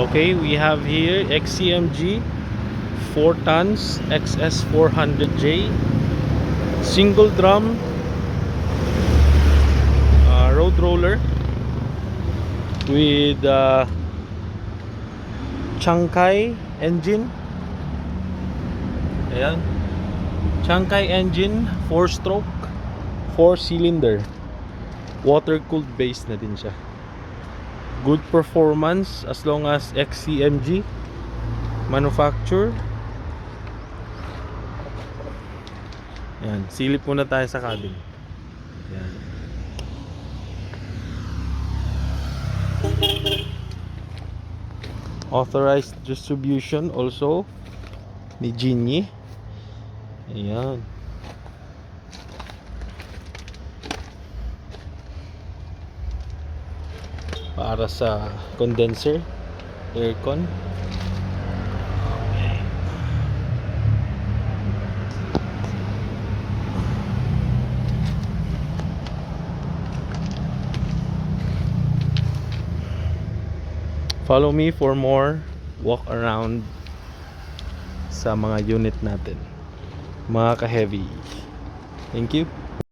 Okay, we have here Xcmg 4 tons XS400J single drum road roller with Xcmg engine. Ayan, Xcmg engine, 4 stroke, 4 cylinder, water cooled base na din siya. Good performance as long as Xcmg manufacture. Yan, silip muna tayo sa cabin. Yan. Authorized distribution also ni Genie. Ayan. Para sa condenser, aircon. Follow me for more walk around sa mga unit natin, mga ka-heavy. Thank you.